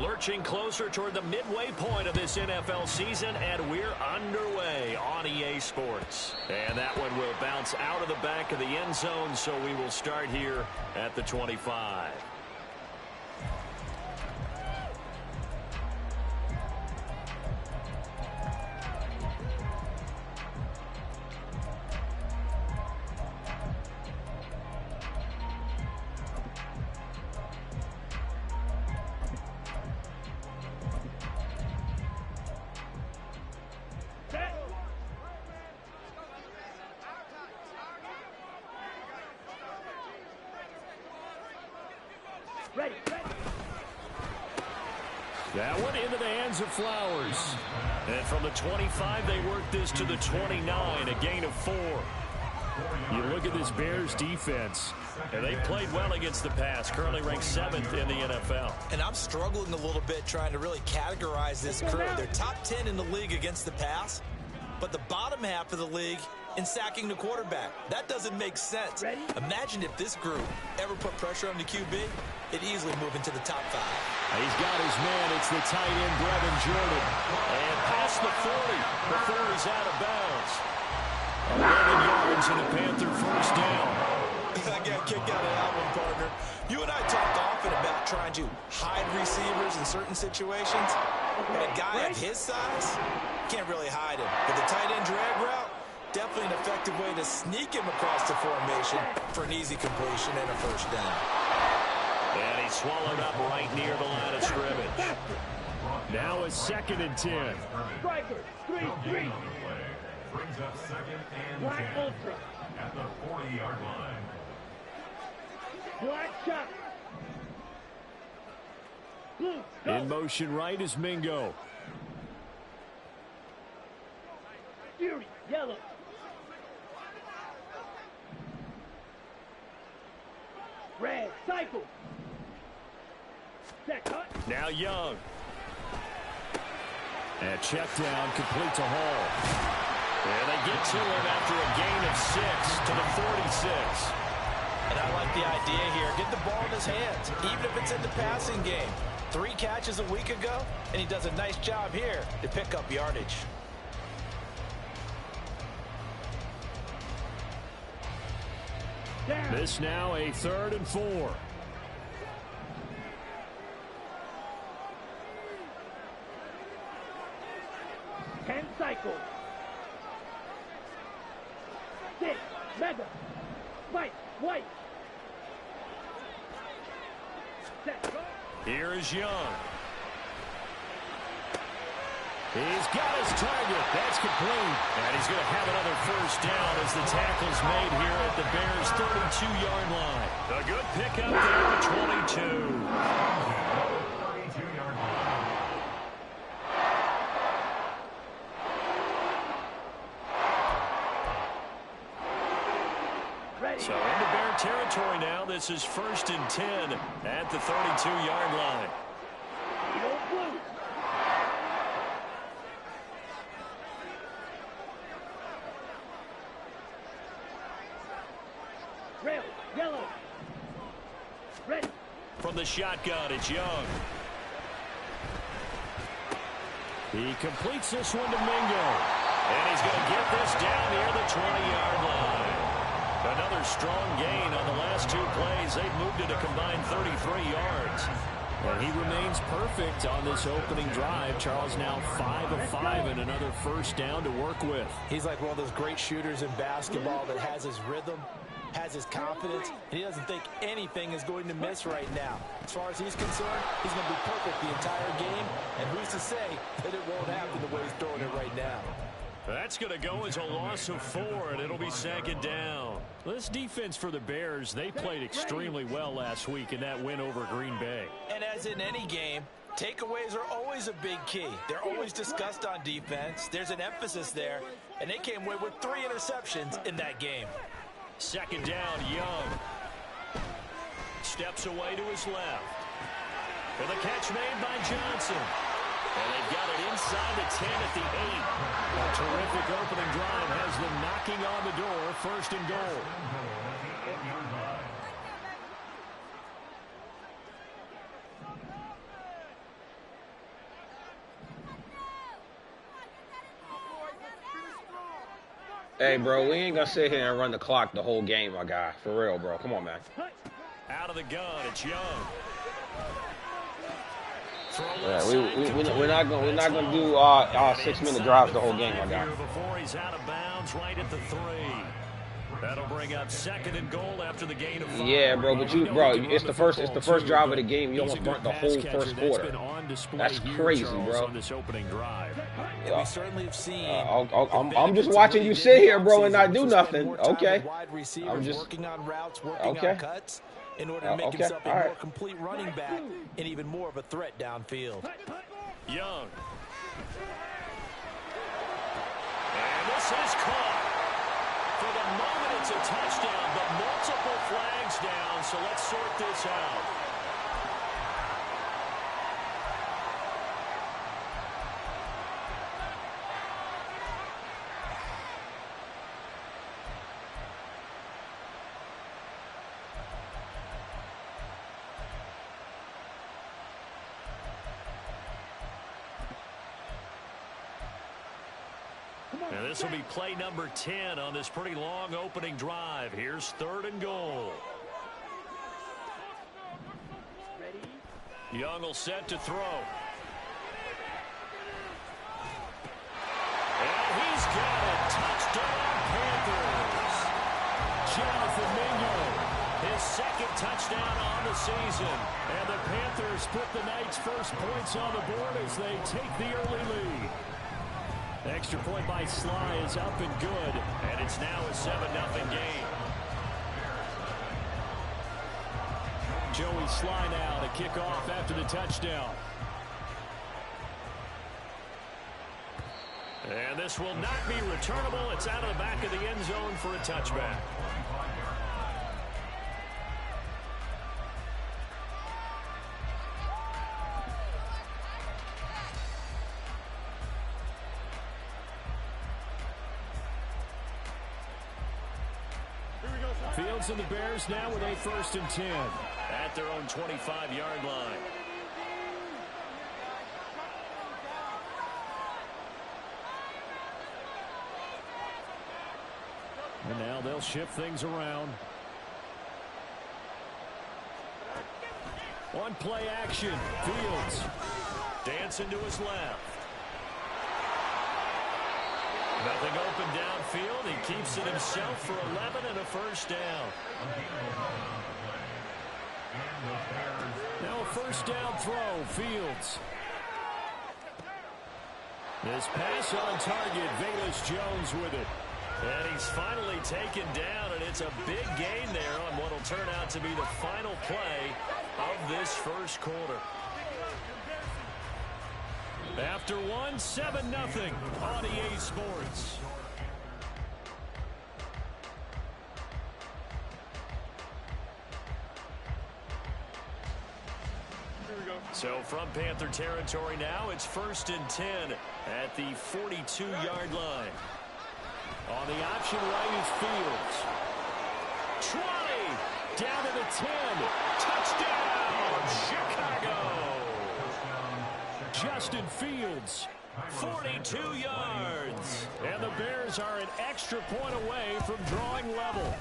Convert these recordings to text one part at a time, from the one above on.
Lurching closer toward the midway point of this NFL season, and we're underway on EA Sports. And that one will bounce out of the back of the end zone, so we will start here at the 25. That one into the hands of Flowers. And from the 25, they work this to the 29, a gain of 4. You look at this Bears defense, and they played well against the pass, currently ranked 7th in the NFL. And I'm struggling a little bit trying to really categorize this crew. They're top 10 in the league against the pass, but the bottom half of the league in sacking the quarterback. That doesn't make sense. Imagine if this group ever put pressure on the QB, it'd easily move into the top 5. He's got his man. It's the tight end, Brevin Jordan. And past the 40 before he's out of bounds. 11 yards and a Panther first down. I got kicked out of that one, partner. You and I talked often about trying to hide receivers in certain situations. But a guy of his size can't really hide him. But the tight end drag route, definitely an effective way to sneak him across the formation for an easy completion and a first down. And he's swallowed up right near the line of scrimmage. Now a 2nd and 10. Striker, 3-3. Brings up 2nd and Black 10 Ultra. at the 40-yard line. Black shot. Blue, go. In motion right is Mingo. Fury, yellow. Red, cycle. Set cut. Now Young. And check down, complete to Hall. And they get to him after a gain of 6 to the 46. And I like the idea here. Get the ball in his hands, even if it's in the passing game. 3 catches a week ago, and he does a nice job here to pick up yardage. Down. This now a 3rd and 4. Ten cycle. 6, mega. Fight, white. Set, go. Here is Young. He's got his target. That's complete. And he's going to have another first down as the tackle's made here at the Bears' 32-yard line. A good pickup there at 22. 32-yard line. Ready. So into Bear territory now. This is 1st and 10 at the 32-yard line. Yellow, blue. Rail, yellow. Ready. From the shotgun, it's Young. He completes this one to Mingo. And he's going to get this down near the 20-yard line. Another strong gain on the last 2 plays. They've moved it a combined 33 yards. And he remains perfect on this opening drive. Charles now 5 of 5 and another first down to work with. He's like one of those great shooters in basketball that has his rhythm, has his confidence, and he doesn't think anything is going to miss right now. As far as he's concerned, he's going to be perfect the entire game, and who's to say that it won't happen the way he's throwing it right now. That's going to go as a loss of 4, and it'll be 2nd down. This defense for the Bears, they played extremely well last week in that win over Green Bay. And as in any game, takeaways are always a big key. They're always discussed on defense. There's an emphasis there, and they came away with 3 interceptions in that game. 2nd down, Young. Steps away to his left. For the catch made by Johnson. And they've got it inside the 10 at the 8. A terrific opening drive has them knocking on the door. 1st and goal. Hey, bro, we ain't gonna sit here and run the clock the whole game, my guy. For real, bro. Come on, man. Out of the gun, it's Young. Yeah, we're not gonna do 6-minute drives the whole game, my guy. Before he's out of bounds, right at the 3. That'll bring up 2nd and goal after the gain of 5. Yeah, bro, but it's the first drive of the game. You almost burnt the whole first quarter. That's crazy, bro. On this opening drive. We certainly have seen. I'm just watching you sit here, bro, and not do nothing. Okay. I'm just working on routes, working on cuts in order to make himself a more complete running back and even more of a threat downfield. Young. And this is caught. For the moment, it's a touchdown, but multiple flags down, so let's sort this out. And this will be play number 10 on this pretty long opening drive. Here's 3rd and goal. Young will set to throw. And he's got it. Touchdown, Panthers. Jonathan Mingo, his 2nd touchdown on the season. And the Panthers put the night's first points on the board as they take the early lead. Extra point by Sly is up and good, and it's now a 7-0 game. Joey Sly now to kick off after the touchdown. And this will not be returnable. It's out of the back of the end zone for a touchback. Fields and the Bears now with a 1st and 10 at their own 25-yard line. And now they'll shift things around. One play action. Fields dancing to his left. Nothing open downfield. He keeps it himself for 11 and a 1st down. Now a 1st down throw. Fields. This pass on target. Velus Jones with it. And he's finally taken down, and it's a big gain there on what will turn out to be the final play of this first quarter. After 7-0 on EA Sports. So from Panther territory now, it's 1st and 10 at the 42-yard line. On the option right is Fields. 20, down to the 10. Touchdown, Chicago. Justin Fields, 42 yards. And the Bears are an extra point away from drawing level.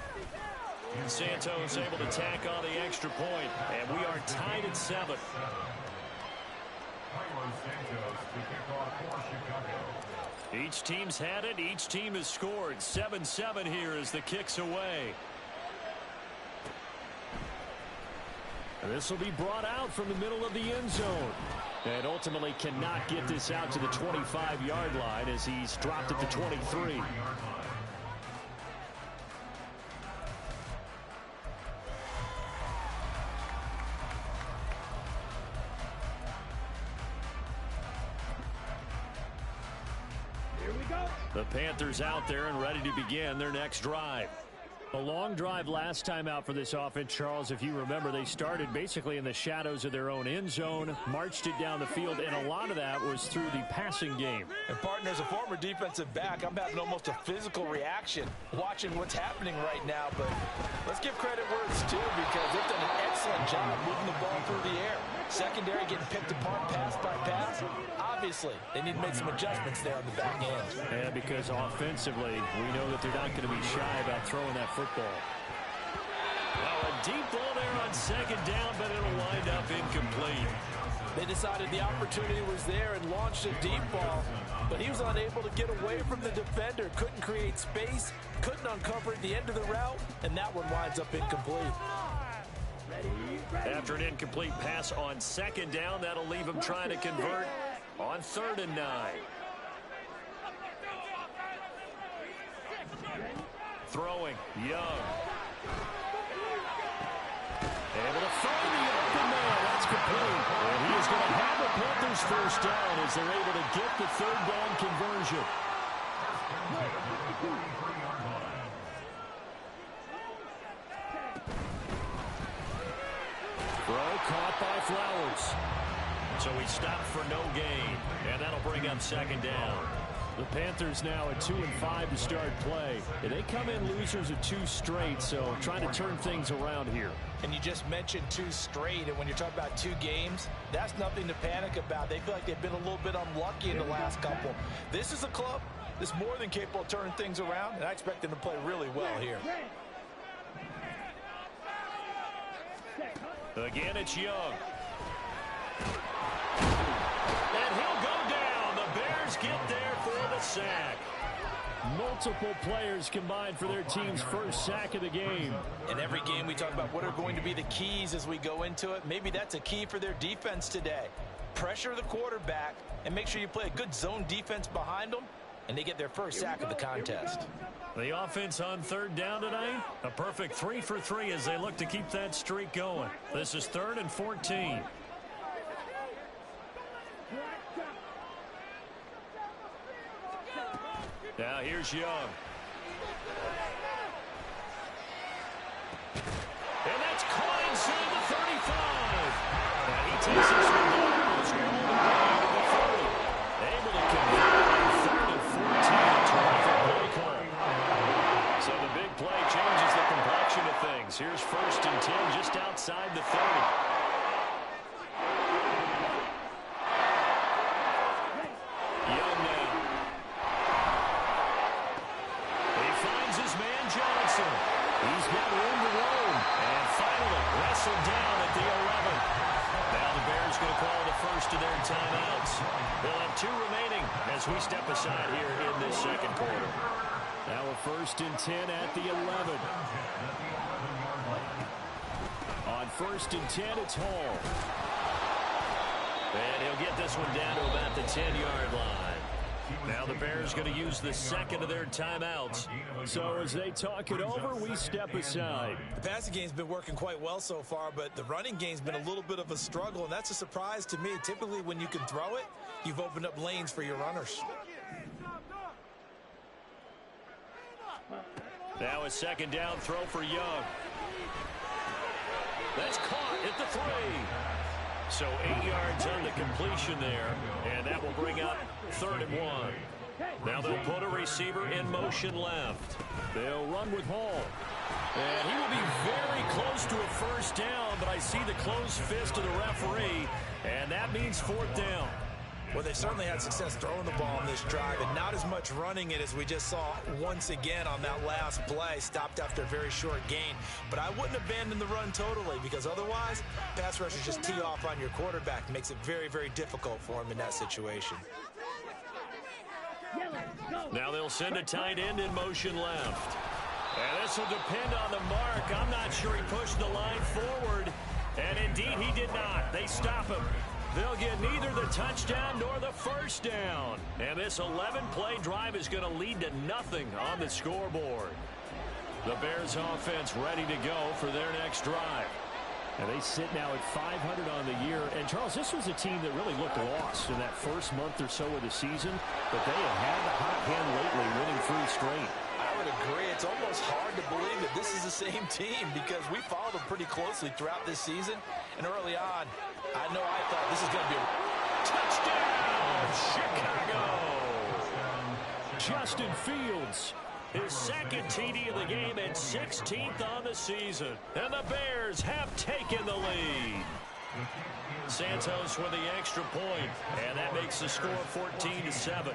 Santos able to tack on the extra point, and we are tied at 7. Each team's had it. Each team has scored. 7-7 here as the kick's away. And this will be brought out from the middle of the end zone. And ultimately cannot get this out to the 25-yard line as he's dropped at the 23. The Panthers out there and ready to begin their next drive. A long drive last time out for this offense, Charles. If you remember, they started basically in the shadows of their own end zone, marched it down the field, and a lot of that was through the passing game. And, partner, as a former defensive back, I'm having almost a physical reaction watching what's happening right now. But let's give credit where it's due because they've done an excellent job moving the ball through the air. Secondary getting picked apart pass by pass. Obviously, they need to make some adjustments there on the back end. And because offensively, we know that they're not going to be shy about throwing that football. Well, a deep ball there on second down, but it'll wind up incomplete. They decided the opportunity was there and launched a deep ball, but he was unable to get away from the defender, couldn't create space, couldn't uncover at the end of the route, and that one winds up incomplete. After an incomplete pass on second down, that'll leave him trying to convert on 3rd and 9. Throwing, Young. Able to find the open man. That's complete. And he is going to have the Panthers first down as they're able to get the 3rd down conversion. Throw caught by Flowers. So he stopped for no gain. And that'll bring up 2nd down. The Panthers now at 2-5 to start play. And they come in losers of 2 straight, so trying to turn things around here. And you just mentioned 2 straight, and when you're talking about 2 games, that's nothing to panic about. They feel like they've been a little bit unlucky in the last couple. This is a club that's more than capable of turning things around, and I expect them to play really well here. Again, it's Young. And he'll go down. The Bears get there for the sack. Multiple players combined for their team's first sack of the game. In every game, we talk about what are going to be the keys as we go into it. Maybe that's a key for their defense today. Pressure the quarterback and make sure you play a good zone defense behind them, and they get their first sack of the contest. The offense on 3rd down tonight, a perfect 3 for 3 as they look to keep that streak going. This is 3rd and 14. Now here's Young. And that's caught inside the 35. And he takes this one down. Able to convert on 3rd and 14. Terrific play call. So the big play changes the complexion of things. Here's 1st and 10 just outside the 30. Young now. He finds his man Johnson. He's got room to roam. And finally wrestled down at the 11. Now the Bears going to call the first of their timeouts. They'll have 2 remaining as we step aside here in this 2nd quarter. Now a 1st and 10 at the 11. On 1st and 10, it's Hall. And he'll get this one down to about the 10-yard line. Now the Bears going to use the 2nd of their timeouts. So as they talk it over, we step aside. The passing game's been working quite well so far, but the running game's been a little bit of a struggle, and that's a surprise to me. Typically, when you can throw it, you've opened up lanes for your runners. Now a 2nd down throw for Young. That's caught at the 3. So 8 yards on the completion there, and that will bring up 3rd and 1. Now they'll put a receiver in motion left. They'll run with Hall. And he will be very close to a first down, but I see the closed fist of the referee, and that means 4th down. Well, they certainly had success throwing the ball on this drive, and not as much running it as we just saw once again on that last play. Stopped after a very short gain. But I wouldn't abandon the run totally, because otherwise, pass rushers just tee off on your quarterback. It makes it very, very difficult for him in that situation. Now they'll send a tight end in motion left. And this will depend on the mark. I'm not sure he pushed the line forward. And indeed, he did not. They stop him. They'll get neither the touchdown nor the first down. And this 11-play drive is going to lead to nothing on the scoreboard. The Bears offense ready to go for their next drive. And they sit now at 500 on the year. And, Charles, this was a team that really looked lost in that first month or so of the season. But they have had the hot hand lately, winning 3 straight. I would agree. It's almost hard to believe that this is the same team because we followed them pretty closely throughout this season. And early on, I thought this is going to be a touchdown, Chicago. Justin Fields, his 2nd TD of the game and 16th on the season. And the Bears have taken the lead. Santos with the extra point, and that makes the score 14-7.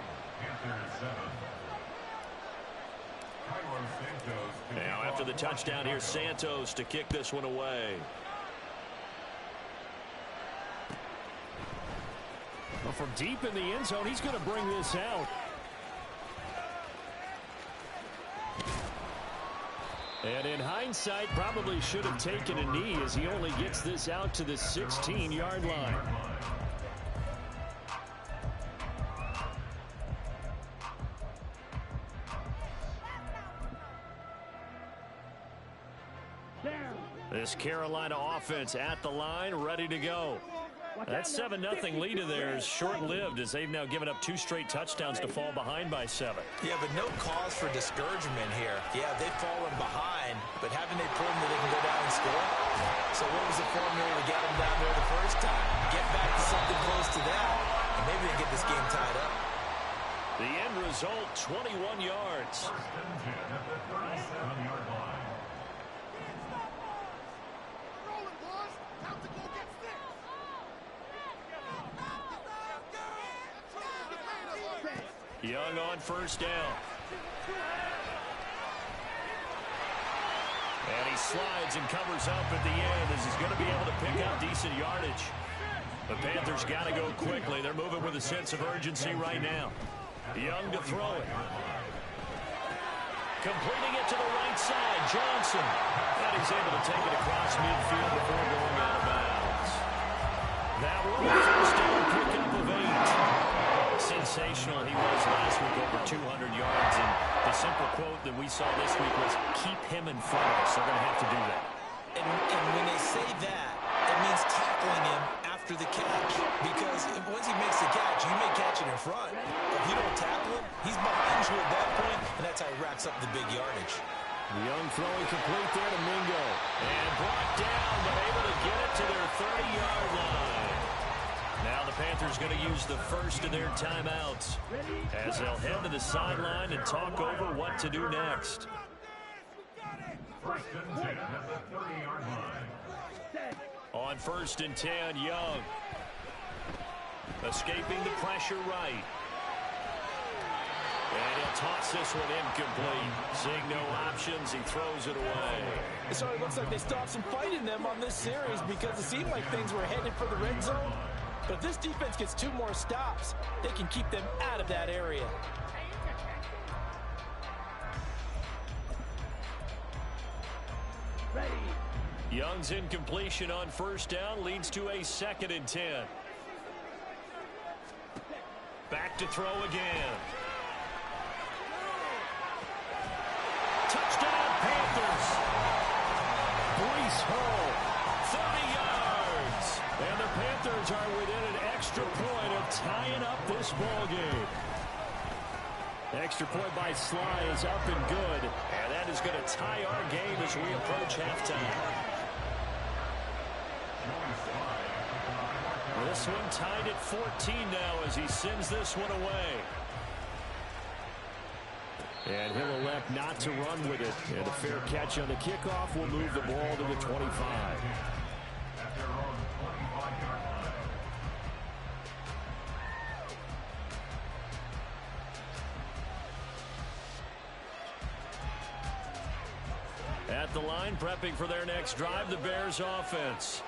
Now after the touchdown, here's Santos to kick this one away. Well, from deep in the end zone, he's going to bring this out. And in hindsight, probably should have taken a knee as he only gets this out to the 16-yard line. This Carolina offense at the line, ready to go. That 7-0 lead of theirs short-lived as they've now given up 2 straight touchdowns to fall behind by 7. Yeah, but no cause for discouragement here. Yeah, they've fallen behind, but haven't they proven that they can go down and score? So what was the formula to get them down there the first time? Get back to something close to that, and maybe they get this game tied up. The end result, 21 yards. Young on first down. And he slides and covers up at the end as he's going to be able to pick up decent yardage. The Panthers got to go quickly. They're moving with a sense of urgency right now. Young to throw it. Completing it to the right side, Johnson. And he's able to take it across midfield before going out of bounds. That one, first down pickup of 8. Sensational he was last week, over 200 yards, and the simple quote that we saw this week was, keep him in front of us. They're going to have to do that. And when they say that, it means tackling him after the catch, because once he makes the catch, you may catch it in front. If you don't tackle him, he's behind you at that point, and that's how he racks up the big yardage. Young throwing complete there to Mingo. And brought down, but able to get it to their 30-yard line. Now the Panthers going to use the first of their timeouts as they'll head to the sideline and talk over what to do next. On 1st and 10, Young. Escaping the pressure right. And he'll toss this one incomplete. Seeing no options, he throws it away. It sort of looks like they stopped some fight in them on this series because it seemed like things were headed for the red zone. But if this defense gets 2 more stops, they can keep them out of that area. Ready. Young's incompletion on first down leads to a 2nd and 10. Back to throw again. Touchdown Panthers. Breece Hall, 30 yards. And the Panthers are within an extra point of tying up this ball game. Extra point by Sly is up and good. And that is going to tie our game as we approach halftime. This one tied at 14 now as he sends this one away. And he'll elect not to run with it. And a fair catch on the kickoff will move the ball to the 25. At the line, prepping for their next drive, the Bears offense.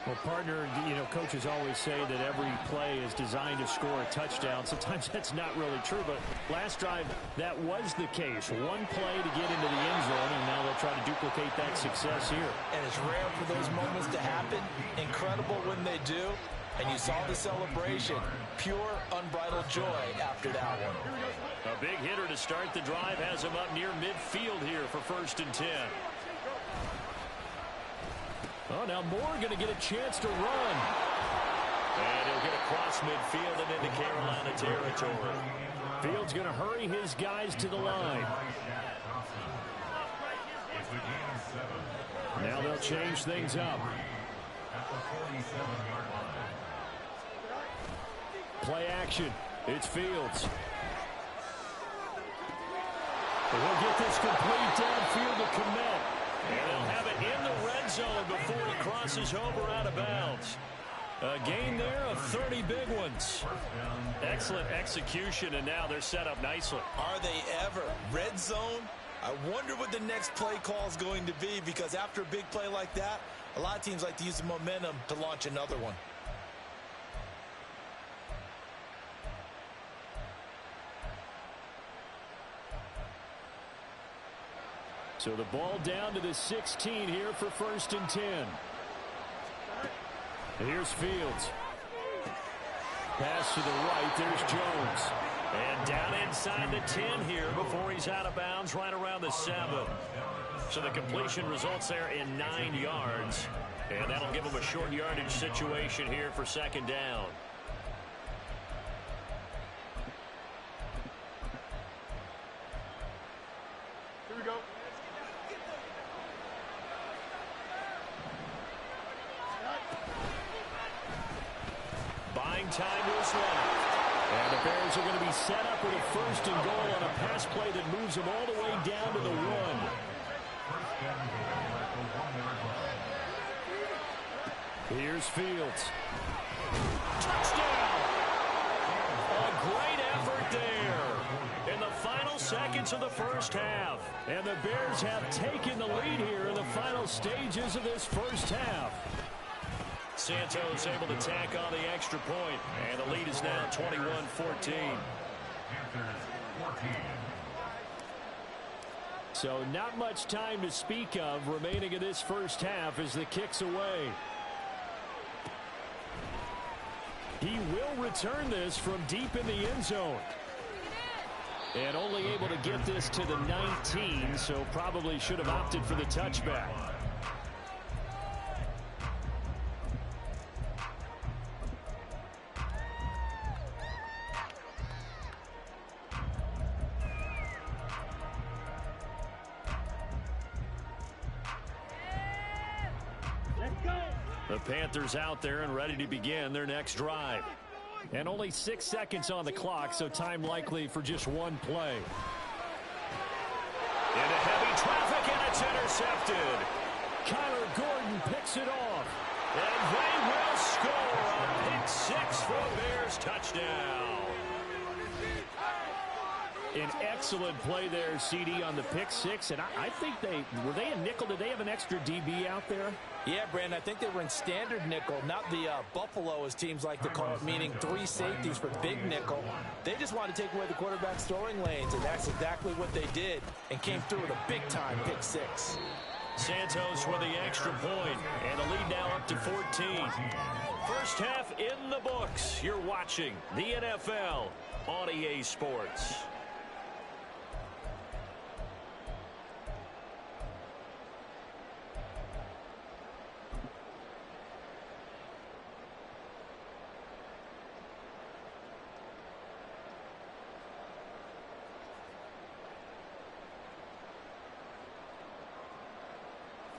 Well, partner, coaches always say that every play is designed to score a touchdown. Sometimes that's not really true, but last drive, that was the case. One play to get into the end zone, and now they'll try to duplicate that success here. And it's rare for those moments to happen. Incredible when they do. And you saw the celebration. Pure, unbridled joy after that one. A big hitter to start the drive has him up near midfield here for 1st and 10. Oh, now Moore going to get a chance to run. And he'll get across midfield and into Carolina territory. Fields going to hurry his guys to the line. Now they'll change things up. Play action. It's Fields. He'll get this complete downfield to Kmet. And they'll have it in the red zone before he crosses over out of bounds. A gain there of 30 big ones. Excellent execution, and now they're set up nicely. Are they ever? Red zone? I wonder what the next play call is going to be, because after a big play like that, a lot of teams like to use the momentum to launch another one. So the ball down to the 16 here for 1st and 10. Here's Fields. Pass to the right. There's Jones. And down inside the 10 here before he's out of bounds right around the 7. So the completion results there in 9 yards. And that'll give him a short yardage situation here for 2nd down. Here we go. Buying time is left. And the Bears are going to be set up with a 1st and goal on a pass play that moves them all the way down to the 1. Here's Fields. Touchdown! A great effort there in the final seconds of the 1st half. And the Bears have taken the lead here in the final stages of this 1st half. Santos able to tack on the extra point, and the lead is now 21-14. So not much time to speak of remaining in this 1st half as the kick's away. He will return this from deep in the end zone. And only able to get this to the 19, so probably should have opted for the touchback. The Panthers out there and ready to begin their next drive. And only 6 seconds on the clock, so time likely for just one play. Into heavy traffic, and it's intercepted. Kyler Gordon picks it off. And they will score a pick 6 for a Bears touchdown. An excellent play there, CD, on the pick 6. And I think were they in nickel? Did they have an extra DB out there? Yeah, Brandon, I think they were in standard nickel, not the Buffalo, as teams like to call it, meaning 3 safeties for big nickel. They just wanted to take away the quarterback's throwing lanes, and that's exactly what they did, and came through with a big-time pick 6. Santos with the extra point, and the lead now up to 14. 1st half in the books. You're watching the NFL on EA Sports.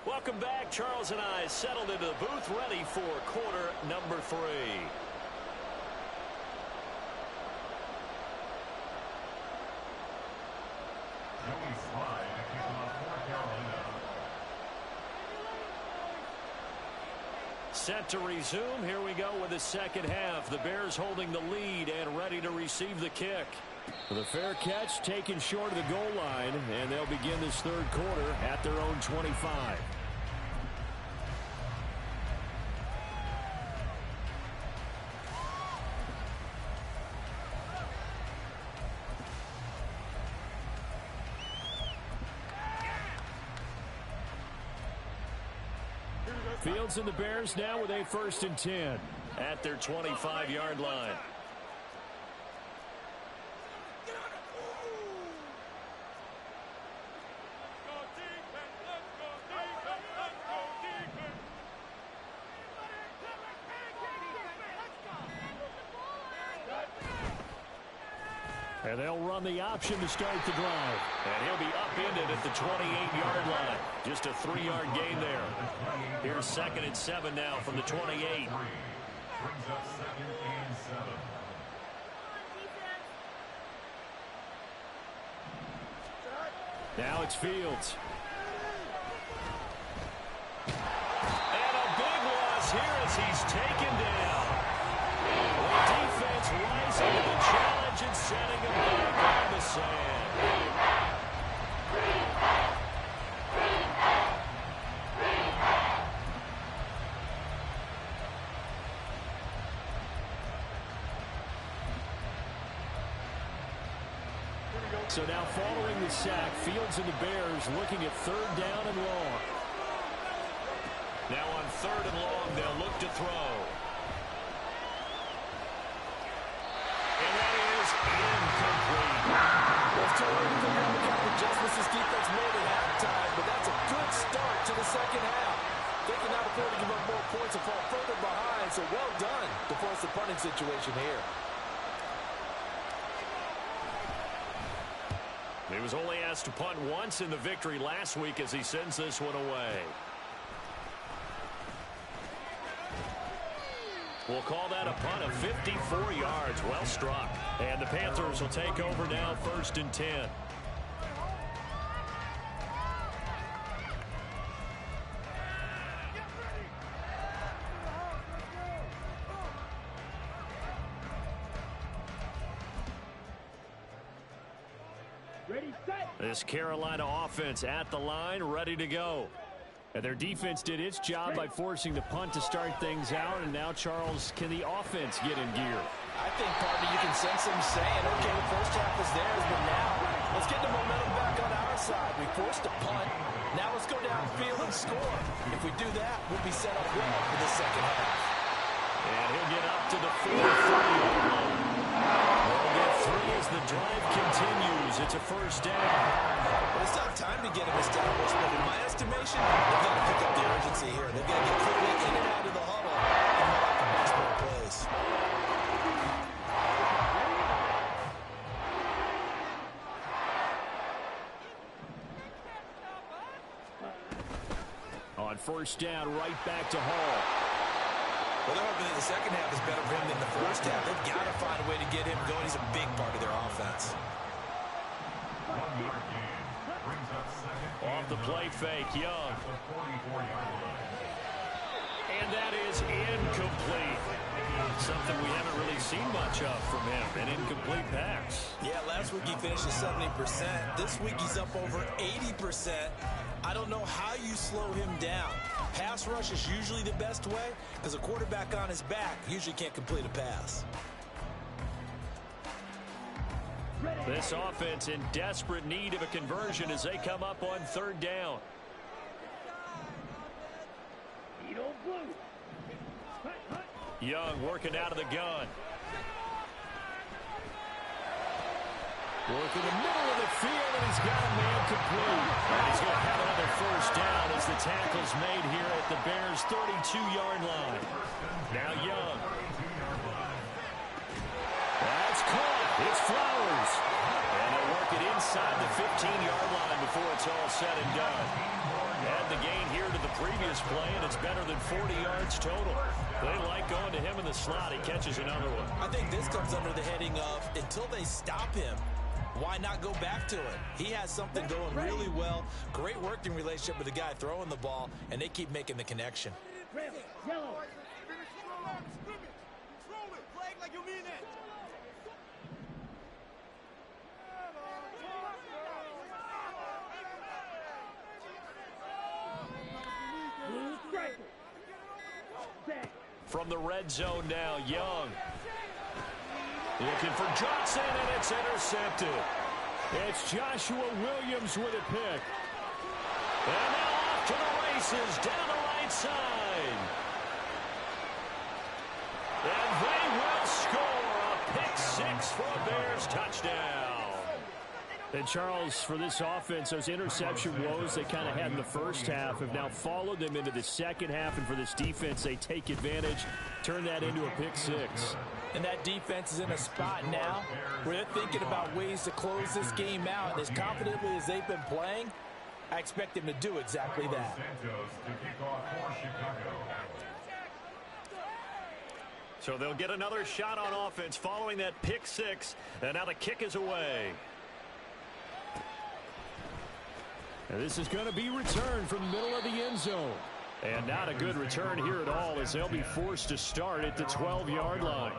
Welcome back. Charles and I settled into the booth, ready for quarter number 3. Joey Slye to kick off for Carolina. Set to resume. Here we go with the 2nd half. The Bears holding the lead and ready to receive the kick. The fair catch taken short of the goal line, and they'll begin this 3rd quarter at their own 25. Fields and the Bears now with a 1st and 10 at their 25-yard line. And they'll run the option to start the drive. And he'll be upended at the 28-yard line. Just a 3-yard gain there. Here's 2nd and 7 now from the 28. Brings up 2nd and 7. Now it's Fields. here as he's taken down. The defense rising to the challenge and setting him back on the sand. So now following the sack, Fields and the Bears looking at 3rd down and long. Now on 3rd and long, they'll look to throw. And that is incomplete. It's too early to figure out what kind of adjustments this defense made at halftime, but that's a good start to the second half. They can now afford to give up more points and fall further behind, so well done to force the punting situation here. He was only asked to punt once in the victory last week as he sends this one away. We'll call that a punt of 54 yards. Well struck. And the Panthers will take over now, 1st and 10. Ready, set. This Carolina offense at the line, ready to go. And their defense did its job by forcing the punt to start things out. And now, Charles, can the offense get in gear? I think, partner, you can sense them saying, okay, the first half is theirs, but now let's get the momentum back on our side. We forced a punt. Now let's go downfield and score. If we do that, we'll be set up well for the second half. And he'll get up to the 43-yard line. They'll get 3 as the drive continues. It's a 1st down. Well, it's not time to get him established, but in my estimation, they've got to pick up the urgency here. They've got to get quickly in and out of the huddle and let off the baseball plays. On 1st down, right back to Hall. Well, they're hoping that the second half is better for him than the first half. They've got to find a way to get him going. He's a big part of their offense. Off the play fake, Young. And that is incomplete. Something we haven't really seen much of from him, an incomplete pass. Yeah, last week he finished at 70%. This week he's up over 80%. I don't know how you slow him down. Pass rush is usually the best way because a quarterback on his back usually can't complete a pass. This offense in desperate need of a conversion as they come up on 3rd down. Young working out of the gun. Working the middle of the field, and he's got a man complete. And he's going to have another 1st down as the tackle's made here at the Bears' 32-yard line. Now Young. That's caught. It's Flowers. And they'll work it inside the 15-yard line before it's all said and done. Add the gain here to the previous play, and it's better than 40 yards total. They like going to him in the slot. He catches another one. I think this comes under the heading of until they stop him, why not go back to it? He has something going really well. Great working relationship with the guy throwing the ball, and they keep making the connection. Red, yellow. Blue striker. Set. From the red zone now, Young. Looking for Johnson, and it's intercepted. It's Joshua Williams with a pick. And now off to the races down the right side. And they will score a pick 6 for a Bears touchdown. And Charles, for this offense, those interception woes they kind of had in the first half have now followed them into the second half. And for this defense, they take advantage, turn that into a pick 6. And that defense is in a spot now where they're thinking about ways to close this game out. And as confidently as they've been playing, I expect them to do exactly that. So they'll get another shot on offense following that pick 6. And now the kick is away. And this is going to be returned from the middle of the end zone. And not a good return here at all as they'll be forced to start at the 12-yard line.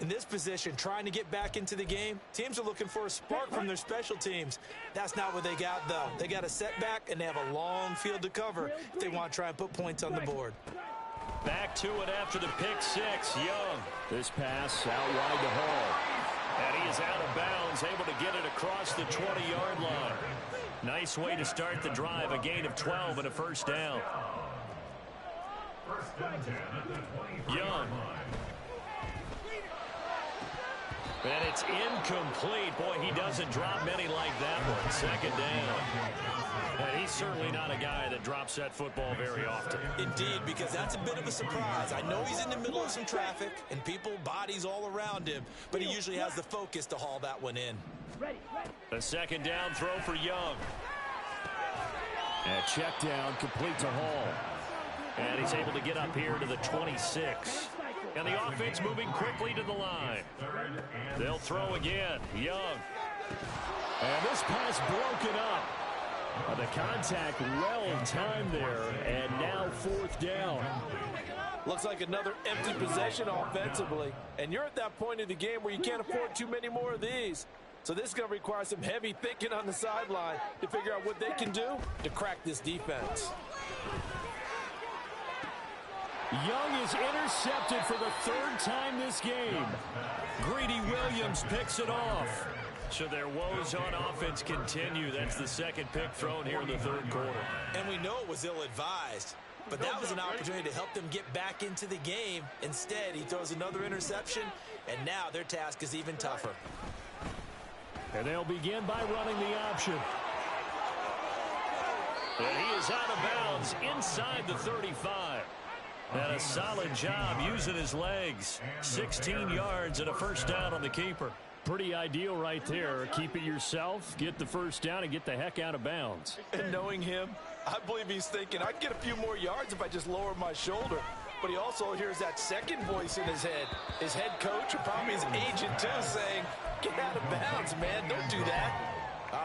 In this position, trying to get back into the game, teams are looking for a spark from their special teams. That's not what they got, though. They got a setback, and they have a long field to cover if they want to try and put points on the board. Back to it after the pick six. Young. This pass out wide to Hall. And he is out of bounds, able to get it across the 20-yard line. Nice way to start the drive, a gain of 12 and a first down. Young. And it's incomplete. Boy, he doesn't drop many like that one. Second down. And he's certainly not a guy that drops that football very often. Indeed, because that's a bit of a surprise. I know he's in the middle of some traffic and people, bodies all around him, but he usually has the focus to haul that one in. A second down throw for Young. And check down, complete to Hall. And he's able to get up here to the 26. And the offense moving quickly to the line. They'll throw again. Young. And this pass broken up. The contact well timed there. And now fourth down. Looks like another empty possession offensively. And you're at that point of the game where you can't afford too many more of these. So this is going to require some heavy thinking on the sideline to figure out what they can do to crack this defense. Young is intercepted for the third time this game. Greedy Williams picks it off. So their woes on offense continue. That's the second pick thrown here in the third quarter. And we know it was ill-advised, but that was an opportunity to help them get back into the game. Instead, he throws another interception, and now their task is even tougher. And they'll begin by running the option. And he is out of bounds inside the 35. And a solid job using his legs. 16 yards and a first down on the keeper. Pretty ideal right there. Keep it yourself, get the first down, and get the heck out of bounds. And knowing him, I believe he's thinking, I'd get a few more yards if I just lower my shoulder. But he also hears that second voice in his head. His head coach, or probably his agent too, saying, get out of bounds, man. Don't do that.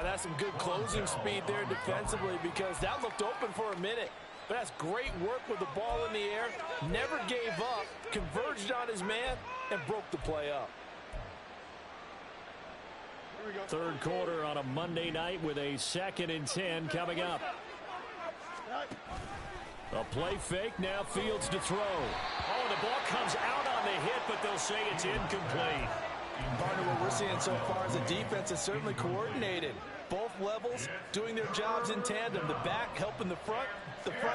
That's some good closing speed there defensively because that looked open for a minute. But that's great work with the ball in the air. Never gave up, converged on his man, and broke the play up. Third quarter on a Monday night with a 2nd and 10 coming up. A play fake, now Fields to throw. Oh, the ball comes out on the hit, but they'll say it's incomplete. Partner, what we're seeing so far is the defense is certainly coordinated. Both levels doing their jobs in tandem. The back helping the front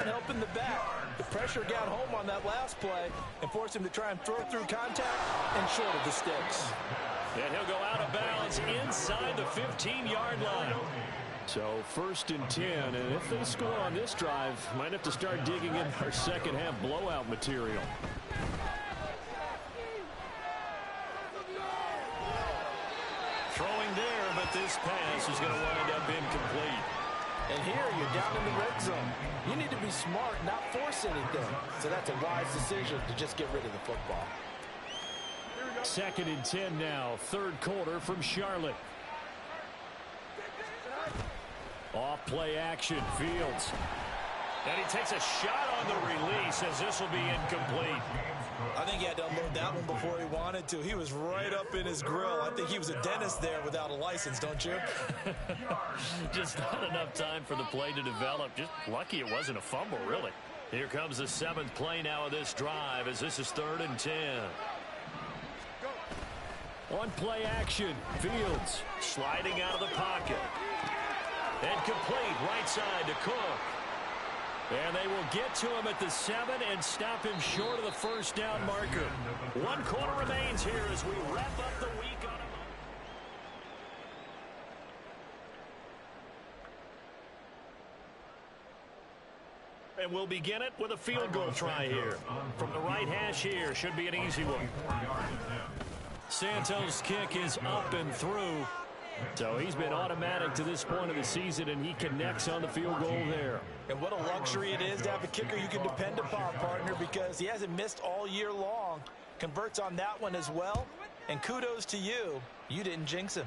helping the back. The pressure got home on that last play and forced him to try and throw through contact and short of the sticks. And he'll go out of bounds inside the 15-yard line. So 1st and 10, and if they score on this drive, might have to start digging in our second half blowout material. Throwing there, but this pass is going to wind up incomplete. And here you're down in the red zone. You need to be smart, not force anything. So that's a wise decision to just get rid of the football. 2nd and 10 now, third quarter from Charlotte. Off play action, Fields. And he takes a shot on the release as this will be incomplete. I think he had to unload that one before he wanted to. He was right up in his grill. I think he was a dentist there without a license, don't you? Just not enough time for the play to develop. Just lucky it wasn't a fumble, really. Here comes the 7th play now of this drive as this is 3rd and 10. On play action, Fields. Sliding out of the pocket. And complete right side to Cook. And they will get to him at the 7 and stop him short of the first down marker. 1 quarter remains here as we wrap up the week on a... And we'll begin it with a field goal try here. From the right hash here, should be an easy one. Santos' kick is up and through. So he's been automatic to this point of the season, and he connects on the field goal there. And what a luxury it is to have a kicker you can depend upon, partner, because he hasn't missed all year long. Converts on that one as well. And kudos to you. You didn't jinx him.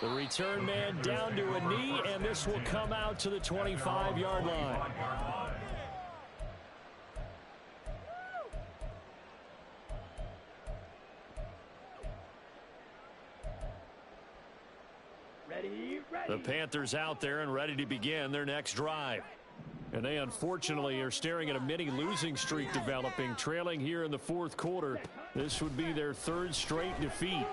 The return man down to a knee, and this will come out to the 25-yard line. The Panthers out there and ready to begin their next drive. And they unfortunately are staring at a mini losing streak developing, trailing here in the fourth quarter. This would be their third straight defeat.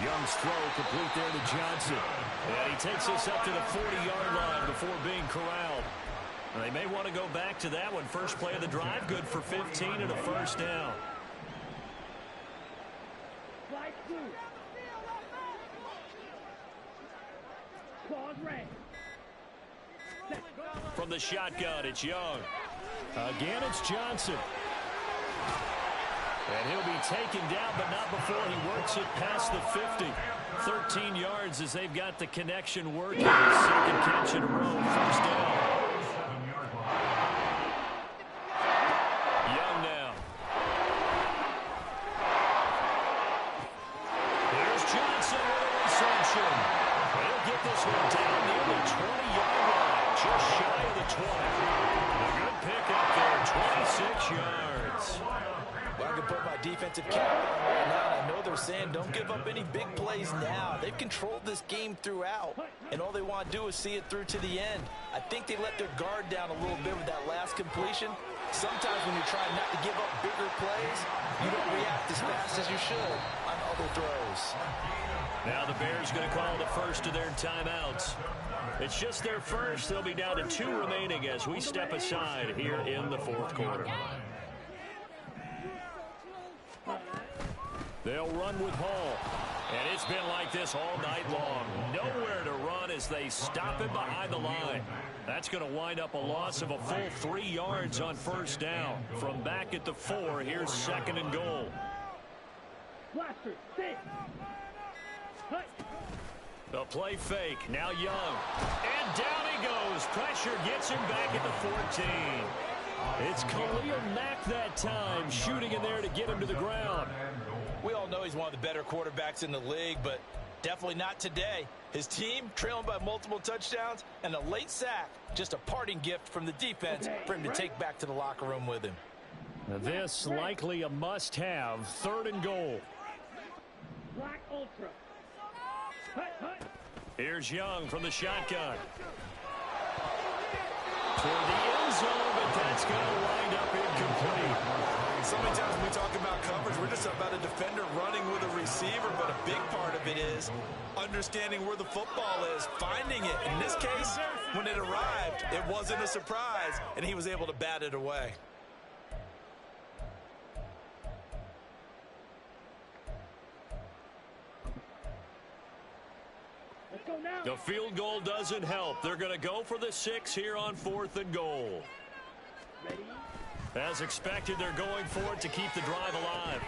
Young's throw complete there to Johnson. And he takes us up to the 40-yard line before being corralled. And they may want to go back to that one. First play of the drive, good for 15 and a first down. From the shotgun, it's Young. Again, it's Johnson. And he'll be taken down, but not before he works it past the 50. 13 yards as they've got the connection working. Second catch in a row, first down. Young now. Here's Johnson with a reception. He'll get this one down near the 20-yard line, just shy of the 20. A good pickup there, 26 yards. Well, I can put my defensive cap on right now, and I know they're saying don't give up any big plays now. They've controlled this game throughout, and all they want to do is see it through to the end. I think they let their guard down a little bit with that last completion. Sometimes when you try not to give up bigger plays, you don't react as fast as you should on other throws. Now the Bears going to call the first of their timeouts. It's just their first. They'll be down to 2 remaining as we step aside here in the fourth quarter. They'll run with Hall. And it's been like this all night long. Nowhere to run as they stop him behind the line. That's going to wind up a loss of a full 3 yards on first down. From back at the 4, here's second and goal. The play fake. Now Young. And down he goes. Pressure gets him back at the 14. It's Khalil Mack that time, shooting in there to get him to the ground. We all know he's one of the better quarterbacks in the league, but definitely not today. His team trailing by multiple touchdowns and a late sack. Just a parting gift from the defense for him to take back to the locker room with him. Now this likely a must-have. Third and goal. Black Ultra. Here's Young from the shotgun. Toward the end zone, but that's going to wind up incomplete. So many times when we talk about coverage, we're just about a defender running with a receiver, but a big part of it is understanding where the football is, finding it. In this case, when it arrived, it wasn't a surprise, and he was able to bat it away. The field goal doesn't help. They're going to go for the 6 here on 4th and goal. As expected, they're going for it to keep the drive alive.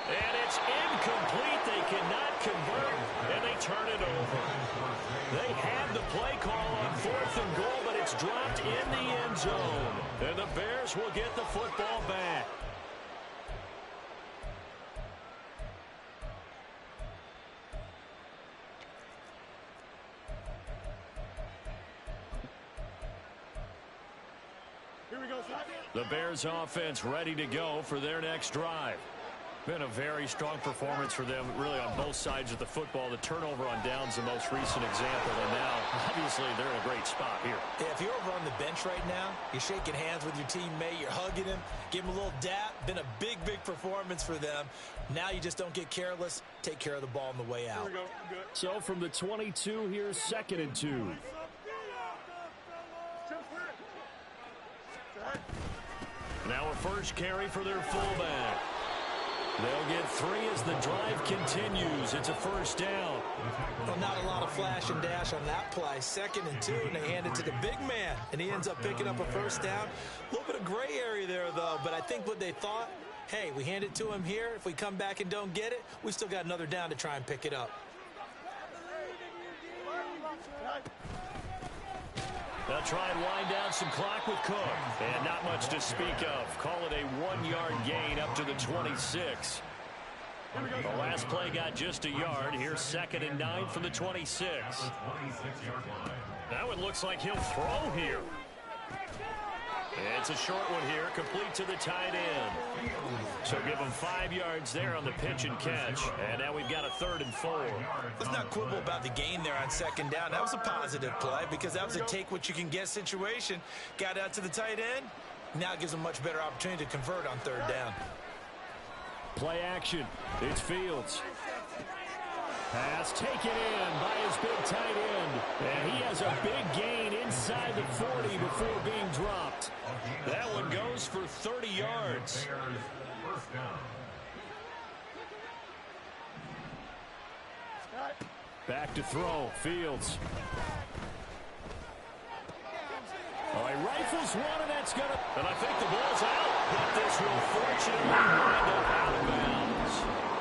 And it's incomplete. They cannot convert, and they turn it over. They had the play call on 4th and goal, but it's dropped in the end zone. And the Bears will get the football back. The Bears offense ready to go for their next drive. Been a very strong performance for them, really, on both sides of the football. The turnover on downs, the most recent example, and now, obviously, they're in a great spot here. Yeah, if you're over on the bench right now, you're shaking hands with your teammate, you're hugging him, give him a little dap. Been a big, big performance for them. Now you just don't get careless. Take care of the ball on the way out. So from the 22, here's 2nd and 2. Now a first carry for their fullback. They'll get 3 as the drive continues. It's a first down. Well, not a lot of flash and dash on that play. 2nd and 2, and they hand it to the big man, and he ends up picking up a first down. A little bit of gray area there, though, but I think what they thought, hey, we hand it to him here. If we come back and don't get it, we still got another down to try and pick it up. They'll try and wind down some clock with Cook. And not much to speak of. Call it a 1-yard gain up to the 26. The last play got just a yard. Here's 2nd and 9 from the 26. Now it looks like he'll throw here. It's a short one here, complete to the tight end. So give him 5 yards there on the pitch and catch. And now we've got a 3rd and 4. Let's not quibble about the gain there on 2nd down. That was a positive play because that was a take-what-you-can-get situation. Got out to the tight end. Now gives him a much better opportunity to convert on 3rd down. Play action. It's Fields. Pass taken in by his big tight end. And he has a big gain inside the 40 before being dropped. That one goes for 30 yards. Back to throw. Fields. Oh, he rifles one, and that's going to... And I think the ball's out. But this will fortunately wind up out of bounds.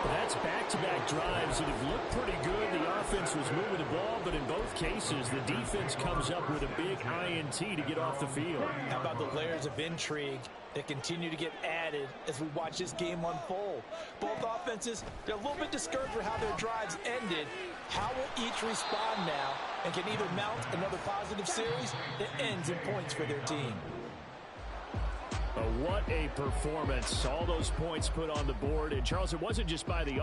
That's back-to-back drives that have looked pretty good. The offense was moving the ball, but in both cases, the defense comes up with a big INT to get off the field. How about the layers of intrigue that continue to get added as we watch this game unfold? Both offenses, they're a little bit discouraged with how their drives ended. How will each respond now and can either mount another positive series that ends in points for their team? What a performance. All those points put on the board. And, Charles, it wasn't just by the